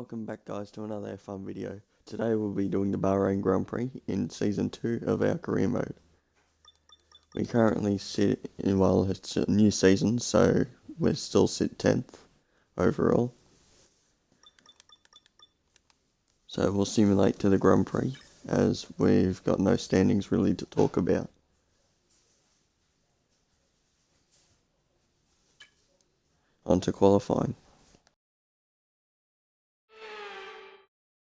Welcome back guys to another F1 video. Today we'll be doing the Bahrain Grand Prix in Season 2 of our career mode. We currently sit in, well, it's a new season, so we still sit 10th overall. So we'll simulate to the Grand Prix, as we've got no standings really to talk about. On to qualifying.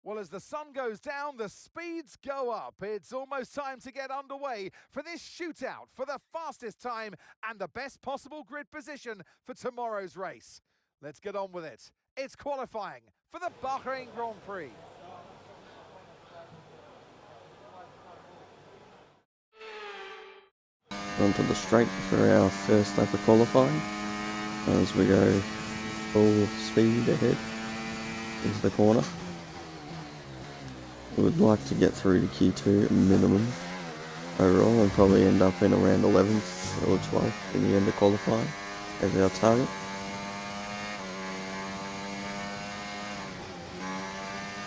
Well, as the sun goes down, the speeds go up. It's almost time to get underway for this shootout for the fastest time and the best possible grid position for tomorrow's race. Let's get on with it. It's qualifying for the Bahrain Grand Prix. Onto the straight for our first lap of qualifying, as we go full speed ahead into the corner. We would like to get through to Q2 minimum overall and probably end up in around 11th or 12th in the end of qualifying as our target.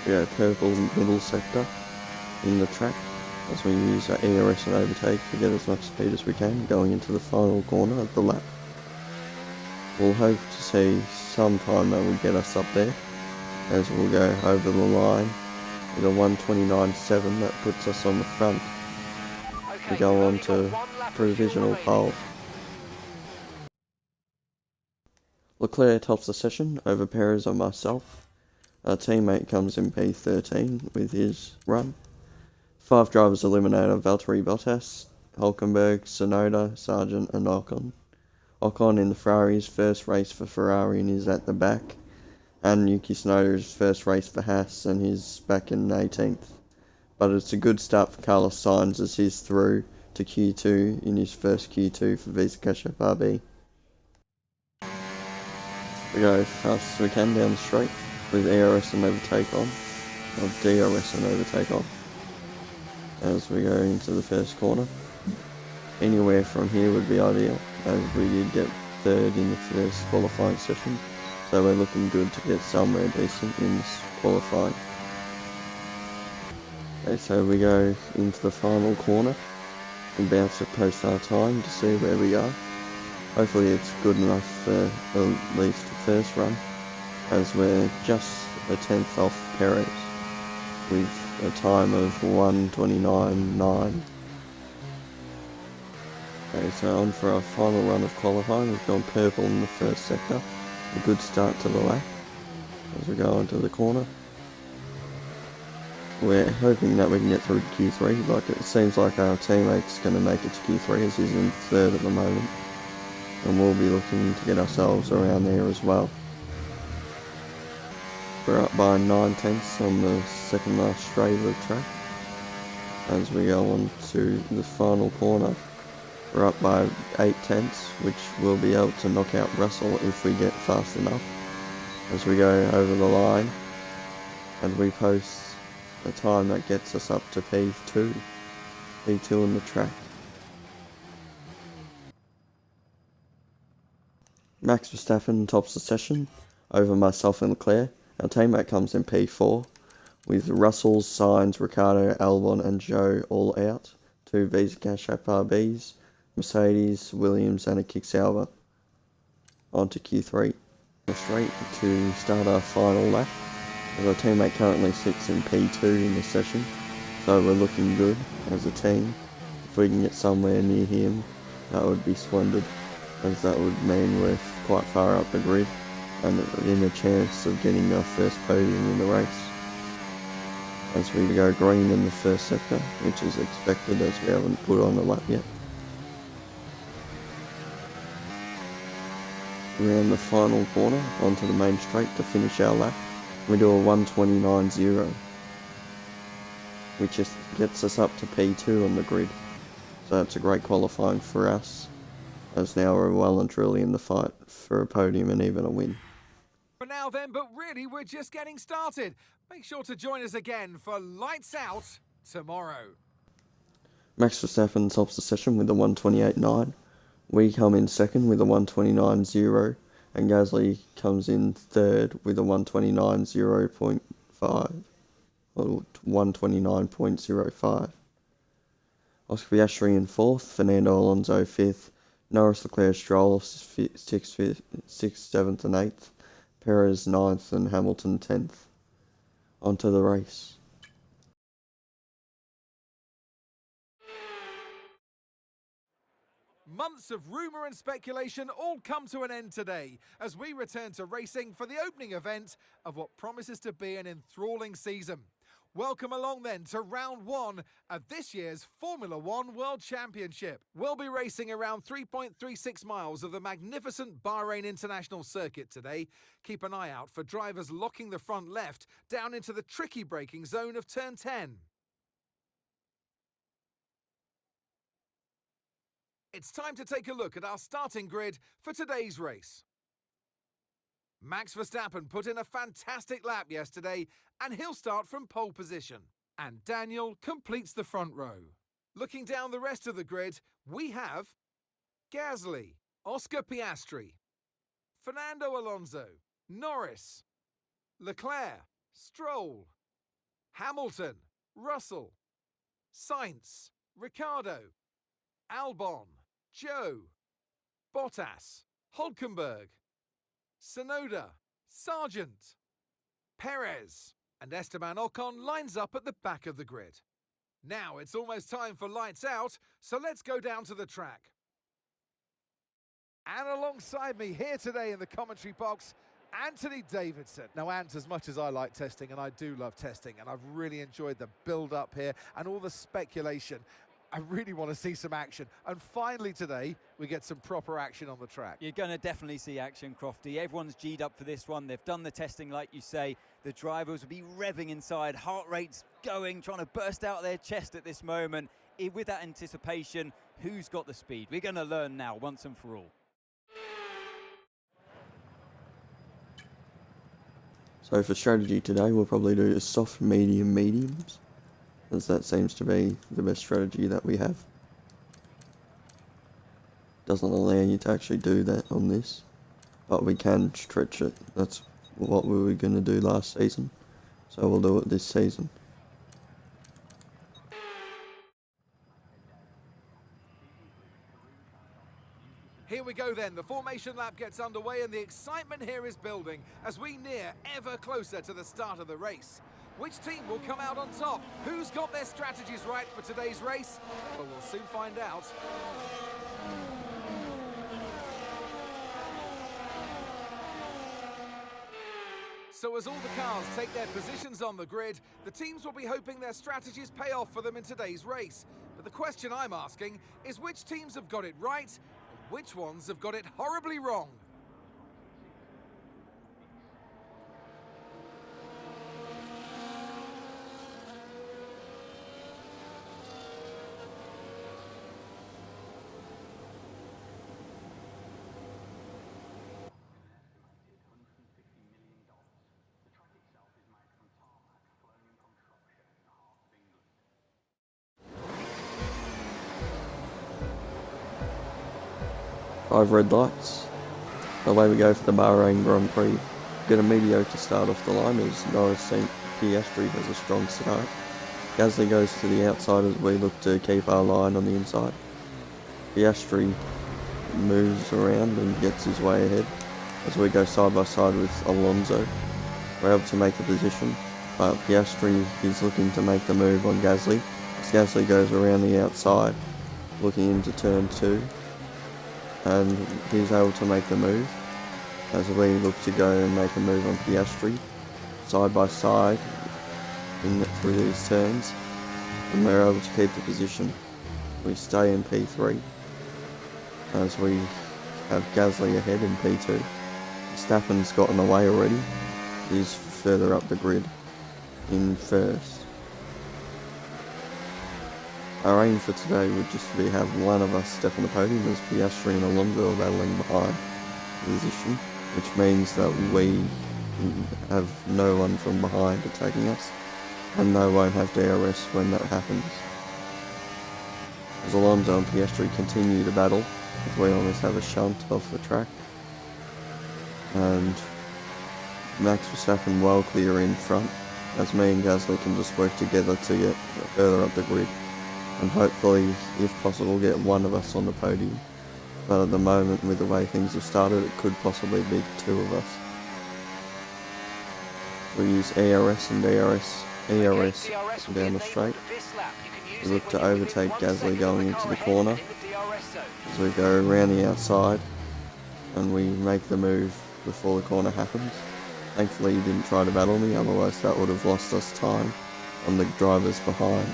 We go purple middle sector in the track as we use our ERS and overtake to get as much speed as we can going into the final corner of the lap. We'll hope to see some time that will get us up there as we'll go over the line with a 1:29.7 that puts us on the front. We go on to provisional pole. Leclerc tops the session over Perez and myself. Our teammate comes in P13 with his run. 5 drivers eliminated: Valtteri Bottas, Hulkenberg, Tsunoda, Sargent and Ocon. Ocon in the Ferrari's first race for Ferrari and is at the back. And Yuki Tsunoda's first race for Haas and he's back in 18th. But it's a good start for Carlos Sainz as he's through to Q2 in his first Q2 for Disqualification FRB. We go fast as we can down the straight with ERS and overtake on, or DRS and overtake on, as we go into the first corner. Anywhere from here would be ideal, as we did get third in the first qualifying session. So we're looking good to get somewhere decent in this qualifying. Okay, so we go into the final corner and bounce to post our time to see where we are. Hopefully it's good enough for at least the first run, as we're just a 10th off Perez with a time of 1:29.9. Okay, so on for our final run of qualifying. We've gone purple in the first sector. A good start to the lap as we go into the corner. We're hoping that we can get through to Q3, like it seems like our teammate's going to make it to Q3 as he's in third at the moment. And we'll be looking to get ourselves around there as well. We're up by 9/10 on the second last straight of the track. As we go on to the final corner, we're up by 8/10, which we'll be able to knock out Russell if we get fast enough. As we go over the line, and we post a time that gets us up to P2 in the track. Max Verstappen tops the session over myself and Leclerc. Our teammate comes in P4 with Russell, Sainz, Ricciardo, Albon and Joe all out. 2 Visa Cash FRBs, Mercedes, Williams and a Kick Sauber. On to Q3. We're straight to start our final lap, as our teammate currently sits in P2 in this session, so we're looking good as a team. If we can get somewhere near him, that would be splendid, as that would mean we're quite far up the grid and in a chance of getting our first podium in the race. As we go green in the first sector, which is expected as we haven't put on a lap yet. Around the final corner onto the main straight to finish our lap. We do a 1:29.0, which just gets us up to P2 on the grid. So that's a great qualifying for us, as now we're well and truly in the fight for a podium and even a win. For now then, but really we're just getting started. Make sure to join us again for Lights Out tomorrow. Max Verstappen tops the session with a 1:28.9. We come in second with a 1:29.0, and Gasly comes in third with a 129.05 or 129.05. Oscar Piastri in fourth, Fernando Alonso fifth, Norris, Leclerc, Stroll sixth, seventh, and eighth, Perez ninth, and Hamilton 10th. On to the race. Months of rumour and speculation all come to an end today as we return to racing for the opening event of what promises to be an enthralling season. Welcome along then to round one of this year's Formula One World Championship. We'll be racing around 3.36 miles of the magnificent Bahrain International Circuit today. Keep an eye out for drivers locking the front left down into the tricky braking zone of turn 10. It's time to take a look at our starting grid for today's race. Max Verstappen put in a fantastic lap yesterday and he'll start from pole position. And Daniel completes the front row. Looking down the rest of the grid, we have Gasly, Oscar Piastri, Fernando Alonso, Norris, Leclerc, Stroll, Hamilton, Russell, Sainz, Ricciardo, Albon, Joe, Bottas, Hülkenberg, Tsunoda, Sargent, Perez, and Esteban Ocon lines up at the back of the grid. Now it's almost time for lights out, so let's go down to the track. And alongside me here today in the commentary box, Anthony Davidson. Now, Ant, as much as I like testing, and I do love testing, and I've really enjoyed the build-up here and all the speculation, I really want to see some action. And finally today, we get some proper action on the track. You're going to definitely see action, Crofty. Everyone's G'd up for this one. They've done the testing, like you say. The drivers will be revving inside, heart rates going, trying to burst out their chest at this moment. With that anticipation, who's got the speed? We're going to learn now, once and for all. So for strategy today, we'll probably do soft, medium, mediums, as that seems to be the best strategy that we have. Doesn't allow you to actually do that on this, but we can stretch it. That's what we were going to do last season, so we'll do it this season. Here we go then, the formation lap gets underway and the excitement here is building as we near ever closer to the start of the race. Which team will come out on top? Who's got their strategies right for today's race? Well, we'll soon find out. So as all the cars take their positions on the grid, the teams will be hoping their strategies pay off for them in today's race. But the question I'm asking is which teams have got it right and which ones have got it horribly wrong? Five red lights. Away we go for the Bahrain Grand Prix. Get a mediocre start off the line as Norris Piastri has a strong start. Gasly goes to the outside as we look to keep our line on the inside. Piastri moves around and gets his way ahead as we go side by side with Alonso. We're able to make the position, but Piastri is looking to make the move on Gasly as Gasly goes around the outside looking into turn 2. And he's able to make the move as we look to go and make a move on Piastri side by side through these turns, and we're able to keep the position. We stay in P3 as we have Gasly ahead in P2. Verstappen's gotten away already. He's further up the grid in first. Our aim for today would just be have one of us step on the podium as Piastri and Alonso are battling behind the position, which means that we have no one from behind attacking us, and they won't have DRS when that happens. As Alonso and Piastri continue to battle, as we almost have a shunt off the track, and Max Verstappen well clear in front, as me and Gasly can just work together to get further up the grid, and hopefully, if possible, get one of us on the podium. But at the moment, with the way things have started, it could possibly be two of us. We use ERS and ERS down the straight. We look to overtake Gasly going into the corner as we go around the outside, and we make the move before the corner happens. Thankfully he didn't try to battle me, otherwise that would have lost us time on the drivers behind.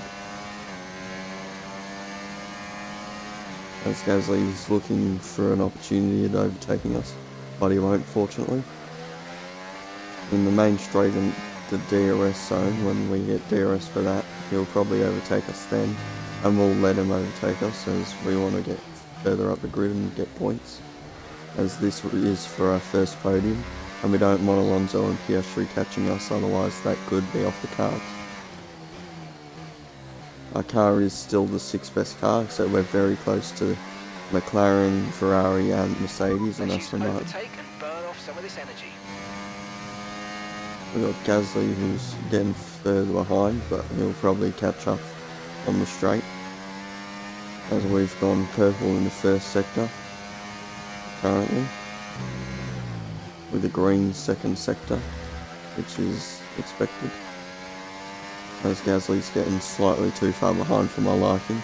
As Gasly is looking for an opportunity at overtaking us, but he won't, fortunately. In the main straight and the DRS zone, when we get DRS for that, he'll probably overtake us then, and we'll let him overtake us as we want to get further up the grid and get points, as this is for our first podium, and we don't want Alonso and Piastri catching us, otherwise that could be off the cards. Our car is still the 6th best car, so we're very close to McLaren, Ferrari and Mercedes and Aston Martin. We've got Gasly who's getting further behind, but he'll probably catch up on the straight, as we've gone purple in the first sector currently, with a green second sector, which is expected, as Gasly's getting slightly too far behind for my liking,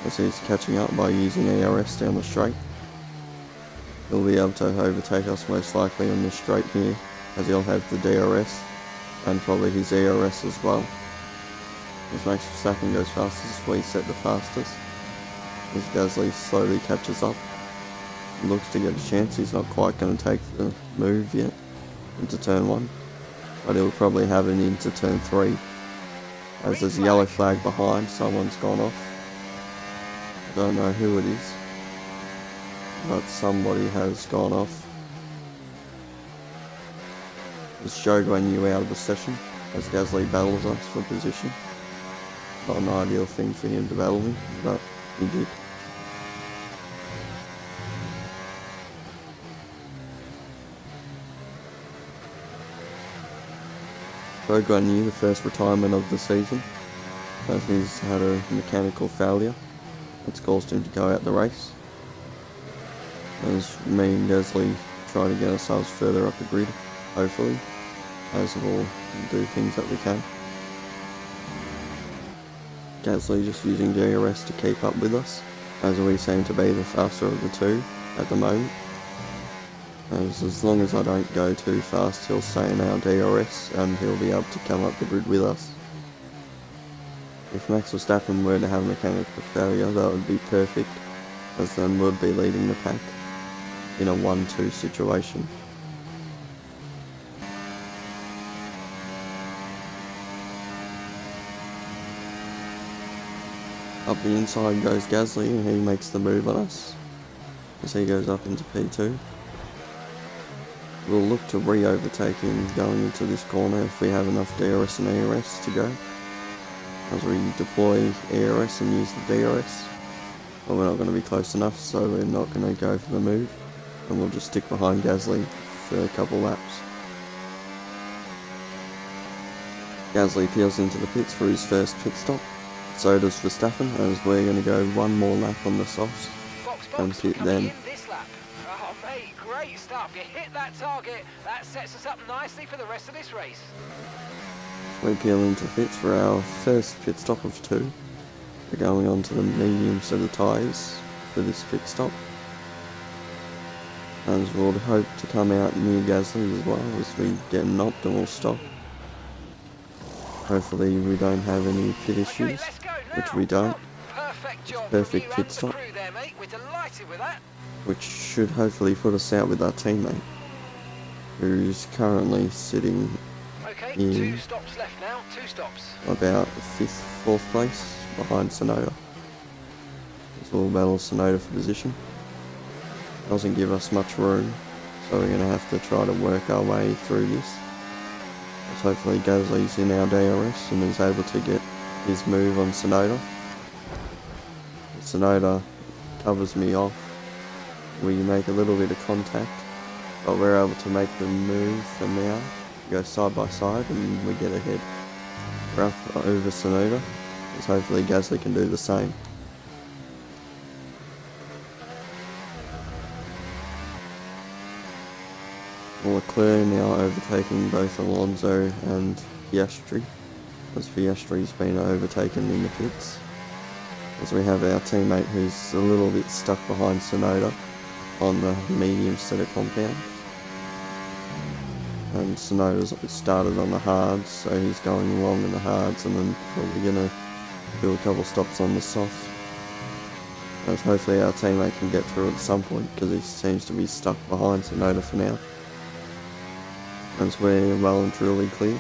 as he's catching up by using ERS down the straight. He'll be able to overtake us most likely on this straight here, as he'll have the DRS and probably his ERS as well. As Max Verstappen goes fastest, we set the fastest, as Gasly slowly catches up. He looks to get a chance. He's not quite going to take the move yet into turn 1, but he'll probably have it into turn 3, as there's a yellow flag behind. Someone's gone off. I don't know who it is, but somebody has gone off. It's Zhou Guanyu out of the session, as Gasly battles us for position. Not an ideal thing for him to battle me, but he did. Zhou Guanyu, the first retirement of the season, as he's had a mechanical failure that's caused him to go out the race, as me and Gasly try to get ourselves further up the grid, hopefully, as we'll do things that we can. Gasly just using DRS to keep up with us, as we seem to be the faster of the two at the moment. As long as I don't go too fast, he'll stay in our DRS and he'll be able to come up the grid with us. If Max Verstappen were to have a mechanical failure, that would be perfect, as then we'd be leading the pack in a 1-2 situation. Up the inside goes Gasly, and he makes the move on us as he goes up into P2. We'll look to re-overtake him going into this corner if we have enough DRS and ERS to go, as we deploy ERS and use the DRS. But we're not going to be close enough, so we're not going to go for the move, and we'll just stick behind Gasly for a couple laps. Gasly peels into the pits for his first pit stop. So does Verstappen, as we're going to go one more lap on the softs and pit then. Oh mate, great stuff. You hit that target. That sets us up nicely for the rest of this race. We peel into pits for our first pit stop of 2. We're going on to the medium set of tyres for this pit stop, as we'll hope to come out near Gasly as well as we get an optimal stop. Hopefully we don't have any pit issues, which we don't. Perfect pit stop, which should hopefully put us out with our teammate, who's currently sitting in 2 stops left now, 2 stops. About 5th, 4th place behind Sonoda. So we'll battle Sonoda for position. Doesn't give us much room, so we're going to have to try to work our way through this. Hopefully Gasly's in our DRS and is able to get his move on Sonoda. Sonoda covers me off we make a little bit of contact, but we're able to make the move for now, go side by side, and we get ahead. Rough over Sonoda, as hopefully Gasly can do the same. Leclerc now overtaking both Alonso and Piastri, as Piastri's been overtaken in the pits. As we have our teammate who's a little bit stuck behind Sonoda on the medium set of compound. And Sonoda's started on the hards, so he's going long in the hards and then probably going to do a couple stops on the soft. As hopefully our teammate can get through at some point, because he seems to be stuck behind Sonoda for now. As we're well and truly clear.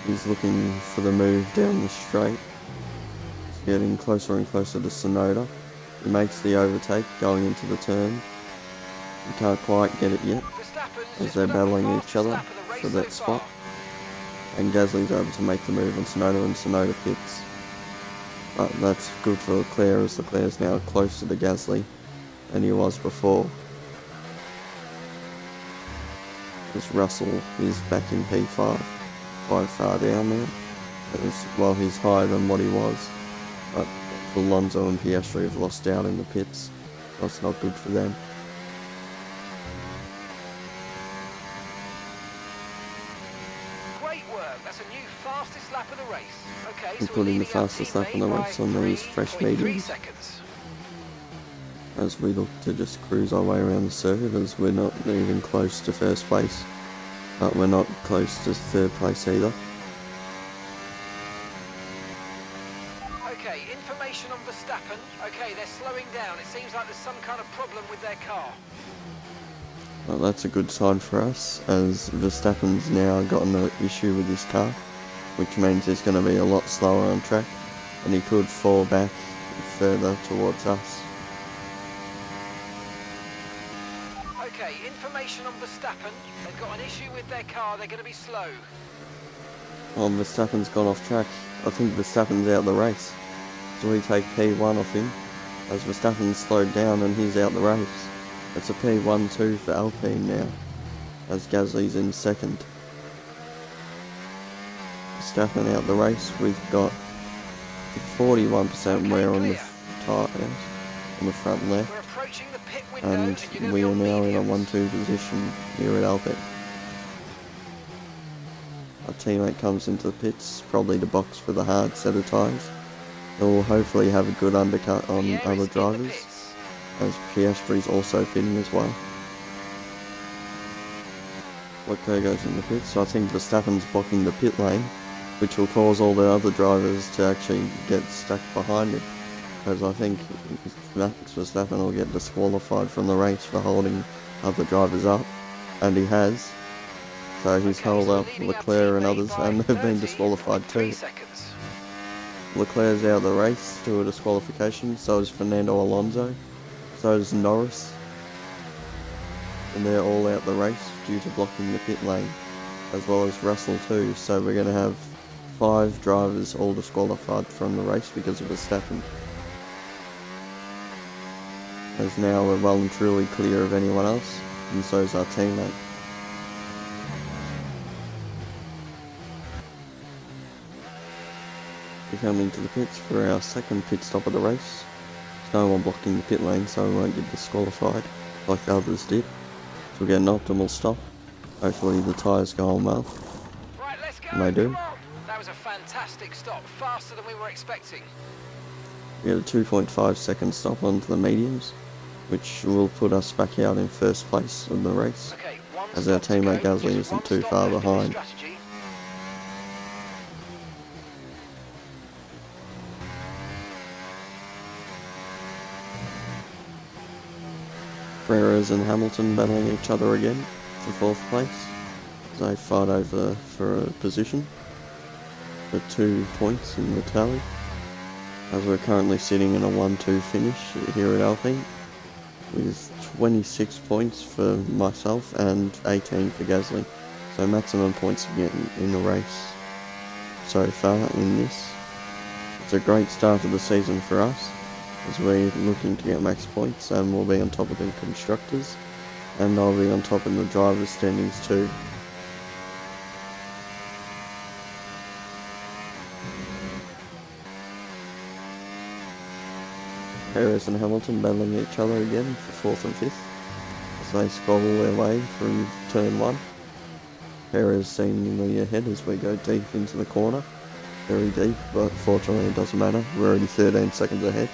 He's looking for the move down the straight. He's getting closer and closer to Sonoda. He makes the overtake going into the turn. He can't quite get it yet, as they're battling each other for that spot. And Gasly's able to make the move on Sonoda, and Sonoda pits. But that's good for Leclerc, as Leclerc's now closer to Gasly than he was before. As Russell is back in P5, quite far down now. Well, he's higher than what he was, but Alonso and Piastri have lost out in the pits. That's not good for them. Great work. That's a new fastest lap of the race. Okay, And putting the fastest lap on the race on these fresh mediums. As we look to just cruise our way around the circuit, as we're not even close to first place, but we're not close to third place either. Okay, information on Verstappen. Okay, they're slowing down. It seems like there's some kind of problem with their car. Well, that's a good sign for us, as Verstappen's now gotten an issue with his car, which means he's going to be a lot slower on track, and he could fall back further towards us. Okay, information on Verstappen. They've got an issue with their car. They're going to be slow. Oh, Verstappen's gone off track. I think Verstappen's out of the race. So we take P1 off him, as Verstappen's slowed down and he's out the race. It's a P1-2 for Alpine now, as Gasly's in second. Verstappen out the race. We've got 41% wear on the tyres, on the front left. We're approaching the pit window, And we are now in a 1-2 position here at Alpine. Our teammate comes into the pits, probably to box for the hard set of tyres. He'll hopefully have a good undercut on other drivers, as Piastri's also pitting as well. Leclerc goes in the pits, so I think Verstappen's blocking the pit lane, which will cause all the other drivers to actually get stuck behind him. Because I think Max Verstappen will get disqualified from the race for holding other drivers up, and he has. So he's held up Leclerc and others, and they've been disqualified too. Leclerc's out of the race due to a disqualification, so is Fernando Alonso, so is Norris. And they're all out the race due to blocking the pit lane, as well as Russell too, so we're going to have 5 drivers all disqualified from the race because of Verstappen. As now we're well and truly clear of anyone else, and so is our teammate. We're coming to the pits for our second pit stop of the race. There's no one blocking the pit lane, so we won't get disqualified like the others did. So we'll get an optimal stop. Hopefully the tyres go on well. Right, let's go. And they do. Come on. That was a fantastic stop, faster than we were expecting. We get a 2.5 second stop onto the mediums, which will put us back out in first place of the race, Okay, as our teammate Gasly isn't too far behind. Perez and Hamilton battling each other again for 4th place, as they fight over for a position for 2 points in the tally, as we're currently sitting in a 1-2 finish here at Alpine, with 26 points for myself and 18 for Gasly, so maximum points again in the race so far in this. It's a great start of the season for us, as we're looking to get max points, and we'll be on top of the constructors, and I'll be on top in the drivers' standings too. Perez and Hamilton battling each other again for 4th and 5th as they squabble their way through turn 1. Perez seemingly ahead as we go deep into the corner, very deep, but fortunately it doesn't matter, we're already 13 seconds ahead.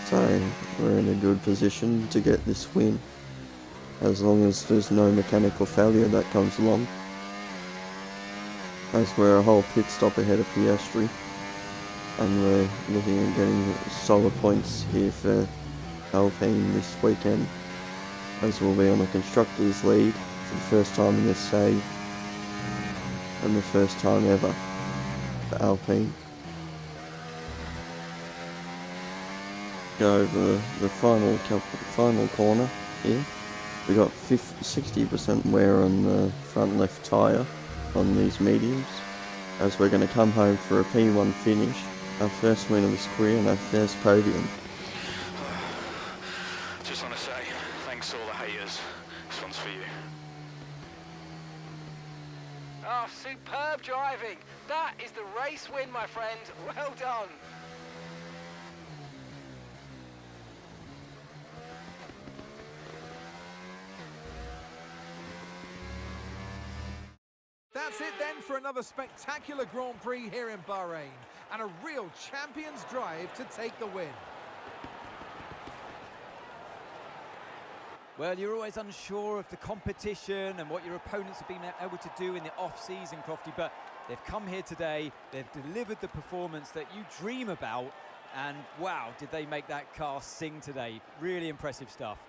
So we're in a good position to get this win, as long as there's no mechanical failure that comes along, as we're a whole pit stop ahead of Piastri. And we're looking at getting solid points here for Alpine this weekend, as we'll be on the constructors lead for the first time in this save, and the first time ever for Alpine. Go over the final corner here. We got 60% wear on the front left tyre on these mediums, as we're going to come home for a P1 finish. Our first win of this career and our first podium. Just want to say, thanks to all the haters. This one's for you. Oh, superb driving. That is the race win, my friend. Well done. That's it then for another spectacular Grand Prix here in Bahrain, and a real champion's drive to take the win. Well, you're always unsure of the competition and what your opponents have been able to do in the off-season, Crofty, but they've come here today, they've delivered the performance that you dream about, and wow, did they make that car sing today. Really impressive stuff.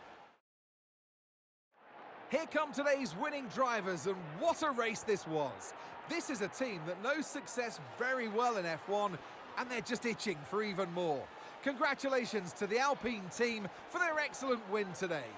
Here come today's winning drivers, and what a race this was. This is a team that knows success very well in F1, and they're just itching for even more. Congratulations to the Alpine team for their excellent win today.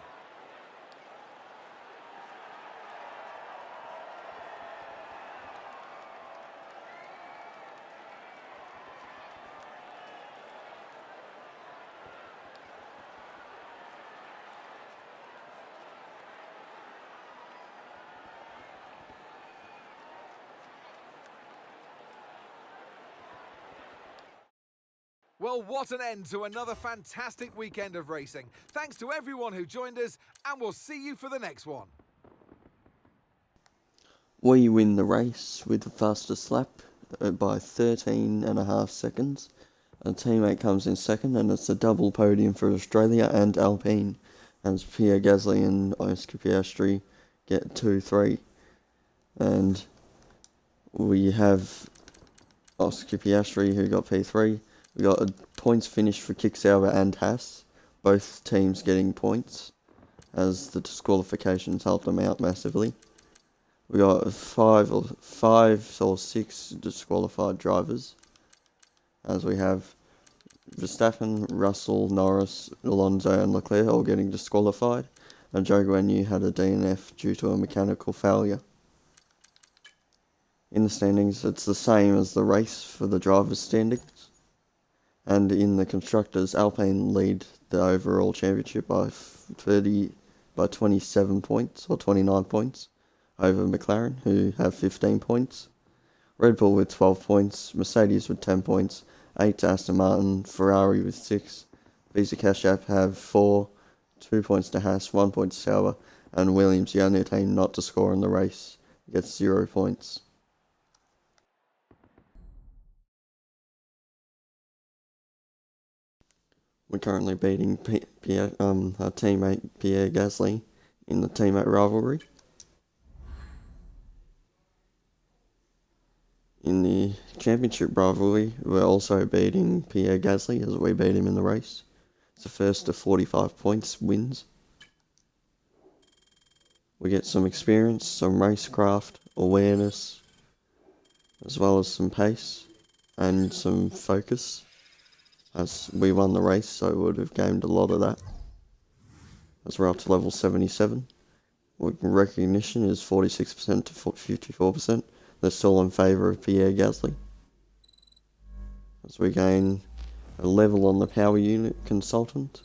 Well, what an end to another fantastic weekend of racing. Thanks to everyone who joined us, and we'll see you for the next one. We win the race with the fastest lap by 13.5 seconds. A teammate comes in second, and it's a double podium for Australia and Alpine, as Pierre Gasly and Oscar Piastri get 2-3. And we have Oscar Piastri, who got P3. We got a points finish for Kicksauber and Haas, both teams getting points, as the disqualifications helped them out massively. We got five or six disqualified drivers, as we have Verstappen, Russell, Norris, Alonso and Leclerc all getting disqualified, and Zhou Guanyu had a DNF due to a mechanical failure. In the standings, it's the same as the race for the drivers' standings. And in the constructors, Alpine lead the overall championship by 27 points or 29 points over McLaren, who have 15 points. Red Bull with 12 points, Mercedes with 10 points, 8 to Aston Martin, Ferrari with 6, Visa Cash App have 4, 2 points to Haas, 1 point to Sauber, and Williams, the only team not to score in the race, gets 0 points. We're currently beating our teammate Pierre Gasly in the teammate rivalry. In the championship rivalry, we're also beating Pierre Gasly as we beat him in the race. It's the first of 45 points wins. We get some experience, some racecraft, awareness, as well as some pace and some focus. As we won the race, so we would have gained a lot of that. As we're up to level 77. Recognition is 46% to 54%. They're still in favour of Pierre Gasly. As we gain a level on the power unit consultant.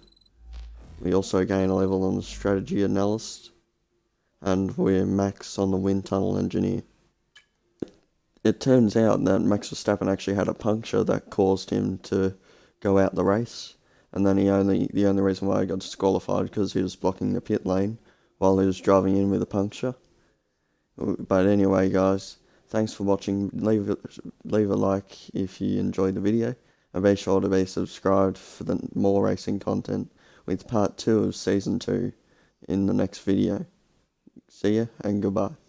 We also gain a level on the strategy analyst, and we're max on the wind tunnel engineer. It turns out that Max Verstappen actually had a puncture that caused him to go out the race, and then the only reason why he got disqualified because he was blocking the pit lane while he was driving in with a puncture. But anyway, guys, thanks for watching. Leave a like if you enjoyed the video, and be sure to be subscribed for the more racing content with part 2 of season 2 in the next video. See ya and goodbye.